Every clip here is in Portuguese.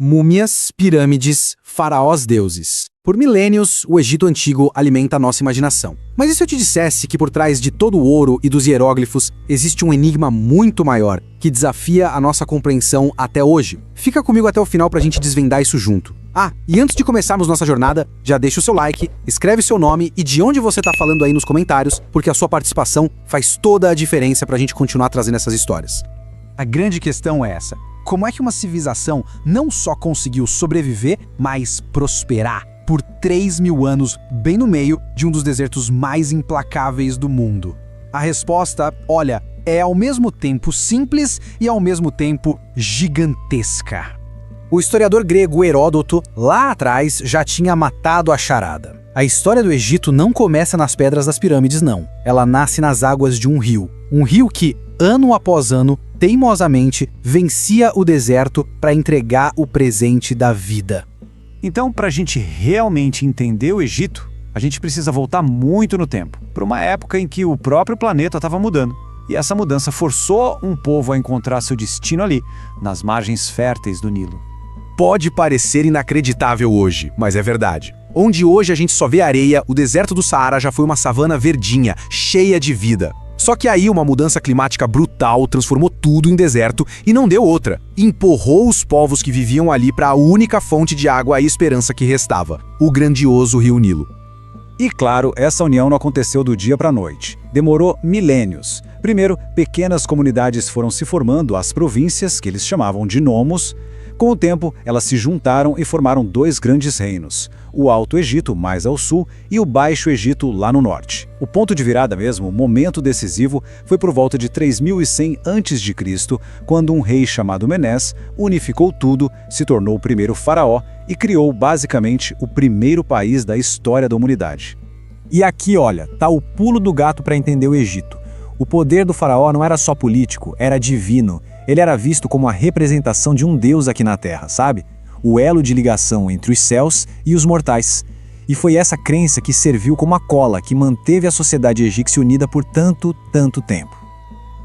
Múmias, pirâmides, faraós deuses. Por milênios, o Egito Antigo alimenta a nossa imaginação. Mas e se eu te dissesse que por trás de todo o ouro e dos hieróglifos existe um enigma muito maior, que desafia a nossa compreensão até hoje? Fica comigo até o final pra gente desvendar isso junto. Ah, e antes de começarmos nossa jornada, já deixa o seu like, escreve seu nome e de onde você tá falando aí nos comentários, porque a sua participação faz toda a diferença pra gente continuar trazendo essas histórias. A grande questão é essa: como é que uma civilização não só conseguiu sobreviver, mas prosperar por 3.000 anos, bem no meio de um dos desertos mais implacáveis do mundo? A resposta, olha, é ao mesmo tempo simples e ao mesmo tempo gigantesca. O historiador grego Heródoto, lá atrás, já tinha matado a charada. A história do Egito não começa nas pedras das pirâmides, não. Ela nasce nas águas de um rio. Um rio que, ano após ano, teimosamente vencia o deserto para entregar o presente da vida. Então, para a gente realmente entender o Egito, a gente precisa voltar muito no tempo, para uma época em que o próprio planeta estava mudando. E essa mudança forçou um povo a encontrar seu destino ali, nas margens férteis do Nilo. Pode parecer inacreditável hoje, mas é verdade. Onde hoje a gente só vê areia, o deserto do Saara já foi uma savana verdinha, cheia de vida. Só que aí uma mudança climática brutal transformou tudo em deserto e não deu outra. Empurrou os povos que viviam ali para a única fonte de água e esperança que restava, o grandioso rio Nilo. E claro, essa união não aconteceu do dia para a noite. Demorou milênios. Primeiro, pequenas comunidades foram se formando, as províncias, que eles chamavam de nomos. Com o tempo, elas se juntaram e formaram dois grandes reinos, o Alto Egito, mais ao sul, e o Baixo Egito, lá no norte. O ponto de virada mesmo, o momento decisivo, foi por volta de 3100 a.C., quando um rei chamado Menés unificou tudo, se tornou o primeiro faraó e criou basicamente o primeiro país da história da humanidade. E aqui, olha, tá o pulo do gato para entender o Egito. O poder do faraó não era só político, era divino. Ele era visto como a representação de um deus aqui na Terra, sabe? O elo de ligação entre os céus e os mortais. E foi essa crença que serviu como a cola que manteve a sociedade egípcia unida por tanto tempo.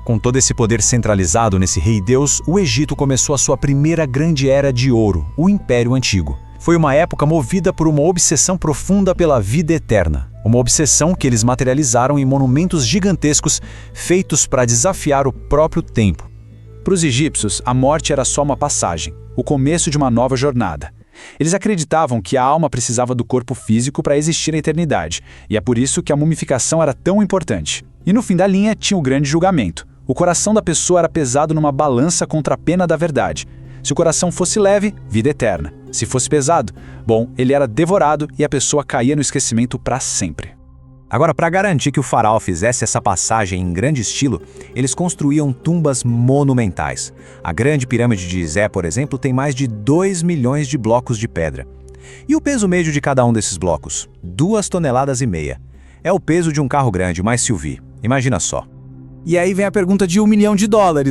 Com todo esse poder centralizado nesse rei-deus, o Egito começou a sua primeira grande era de ouro, o Império Antigo. Foi uma época movida por uma obsessão profunda pela vida eterna. Uma obsessão que eles materializaram em monumentos gigantescos feitos para desafiar o próprio tempo. Para os egípcios, a morte era só uma passagem, o começo de uma nova jornada. Eles acreditavam que a alma precisava do corpo físico para existir na eternidade, e é por isso que a mumificação era tão importante. E no fim da linha tinha o grande julgamento. O coração da pessoa era pesado numa balança contra a pena da verdade. Se o coração fosse leve, vida eterna. Se fosse pesado, bom, ele era devorado e a pessoa caía no esquecimento para sempre. Agora, para garantir que o faraó fizesse essa passagem em grande estilo, eles construíam tumbas monumentais. A grande pirâmide de Gizé, por exemplo, tem mais de 2 milhões de blocos de pedra. E o peso médio de cada um desses blocos? 2,5 toneladas. É o peso de um carro grande, mais SUV. Imagina só. E aí vem a pergunta de $1 milhão,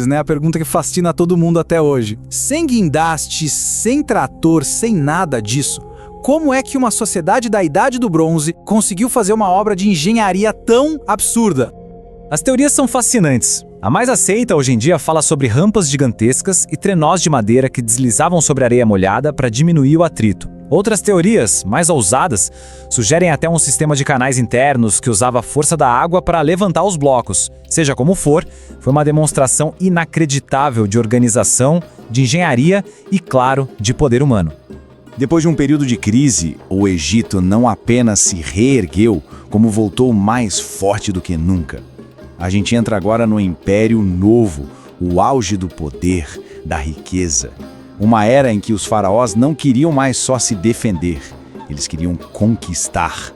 né? A pergunta que fascina todo mundo até hoje. Sem guindaste, sem trator, sem nada disso, como é que uma sociedade da Idade do Bronze conseguiu fazer uma obra de engenharia tão absurda? As teorias são fascinantes. A mais aceita hoje em dia fala sobre rampas gigantescas e trenós de madeira que deslizavam sobre areia molhada para diminuir o atrito. Outras teorias, mais ousadas, sugerem até um sistema de canais internos que usava a força da água para levantar os blocos. Seja como for, foi uma demonstração inacreditável de organização, de engenharia e, claro, de poder humano. Depois de um período de crise, o Egito não apenas se reergueu, como voltou mais forte do que nunca. A gente entra agora no Império Novo, o auge do poder, da riqueza. Uma era em que os faraós não queriam mais só se defender, eles queriam conquistar.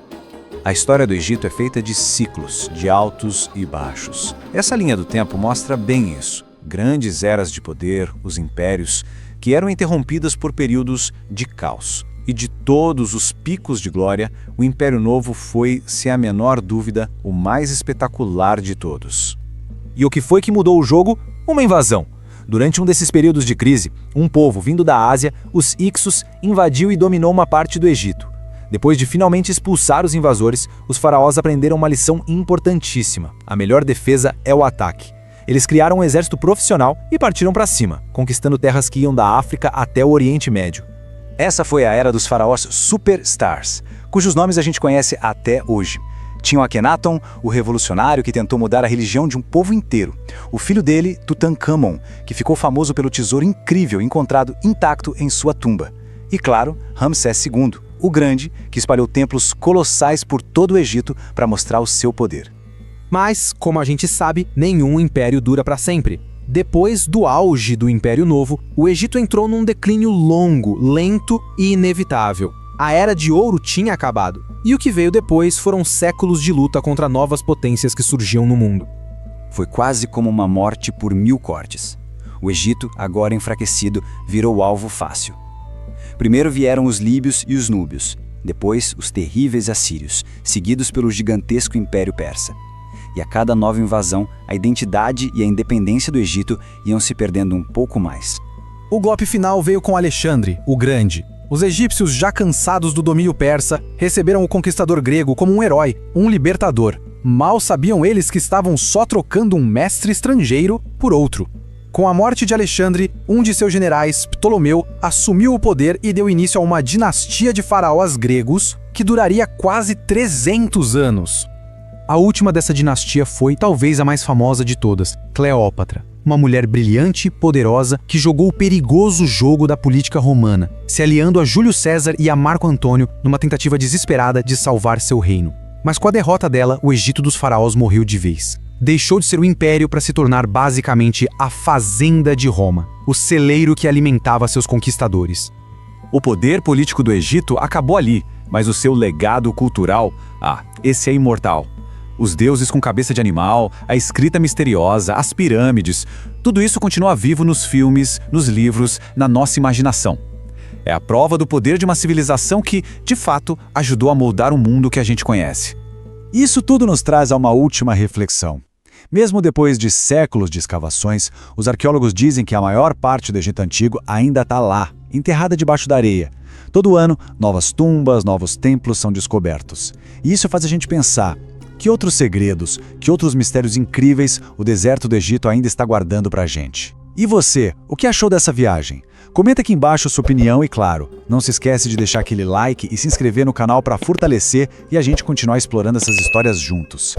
A história do Egito é feita de ciclos, de altos e baixos. Essa linha do tempo mostra bem isso. Grandes eras de poder, os impérios, que eram interrompidas por períodos de caos. E de todos os picos de glória, o Império Novo foi, sem a menor dúvida, o mais espetacular de todos. E o que foi que mudou o jogo? Uma invasão. Durante um desses períodos de crise, um povo vindo da Ásia, os Hyksos, invadiu e dominou uma parte do Egito. Depois de finalmente expulsar os invasores, os faraós aprenderam uma lição importantíssima. A melhor defesa é o ataque. Eles criaram um exército profissional e partiram para cima, conquistando terras que iam da África até o Oriente Médio. Essa foi a era dos faraós superstars, cujos nomes a gente conhece até hoje. Tinham Akhenaton, o revolucionário que tentou mudar a religião de um povo inteiro. O filho dele, Tutankhamon, que ficou famoso pelo tesouro incrível encontrado intacto em sua tumba. E claro, Ramsés II, o Grande, que espalhou templos colossais por todo o Egito para mostrar o seu poder. Mas, como a gente sabe, nenhum império dura para sempre. Depois do auge do Império Novo, o Egito entrou num declínio longo, lento e inevitável. A Era de Ouro tinha acabado, e o que veio depois foram séculos de luta contra novas potências que surgiam no mundo. Foi quase como uma morte por 1000 cortes. O Egito, agora enfraquecido, virou alvo fácil. Primeiro vieram os líbios e os núbios, depois os terríveis assírios, seguidos pelo gigantesco Império Persa. E a cada nova invasão, a identidade e a independência do Egito iam se perdendo um pouco mais. O golpe final veio com Alexandre, o Grande. Os egípcios, já cansados do domínio persa, receberam o conquistador grego como um herói, um libertador. Mal sabiam eles que estavam só trocando um mestre estrangeiro por outro. Com a morte de Alexandre, um de seus generais, Ptolomeu, assumiu o poder e deu início a uma dinastia de faraós gregos que duraria quase 300 anos. A última dessa dinastia foi, talvez, a mais famosa de todas, Cleópatra. Uma mulher brilhante e poderosa que jogou o perigoso jogo da política romana, se aliando a Júlio César e a Marco Antônio numa tentativa desesperada de salvar seu reino. Mas com a derrota dela, o Egito dos faraós morreu de vez. Deixou de ser um império para se tornar basicamente a fazenda de Roma, o celeiro que alimentava seus conquistadores. O poder político do Egito acabou ali, mas o seu legado cultural, esse é imortal. Os deuses com cabeça de animal, a escrita misteriosa, as pirâmides, tudo isso continua vivo nos filmes, nos livros, na nossa imaginação. É a prova do poder de uma civilização que, de fato, ajudou a moldar o mundo que a gente conhece. Isso tudo nos traz a uma última reflexão. Mesmo depois de séculos de escavações, os arqueólogos dizem que a maior parte do Egito Antigo ainda está lá, enterrada debaixo da areia. Todo ano, novas tumbas, novos templos são descobertos. E isso faz a gente pensar: que outros segredos, que outros mistérios incríveis o deserto do Egito ainda está guardando pra gente? E você, o que achou dessa viagem? Comenta aqui embaixo sua opinião e, claro, não se esquece de deixar aquele like e se inscrever no canal para fortalecer e a gente continuar explorando essas histórias juntos.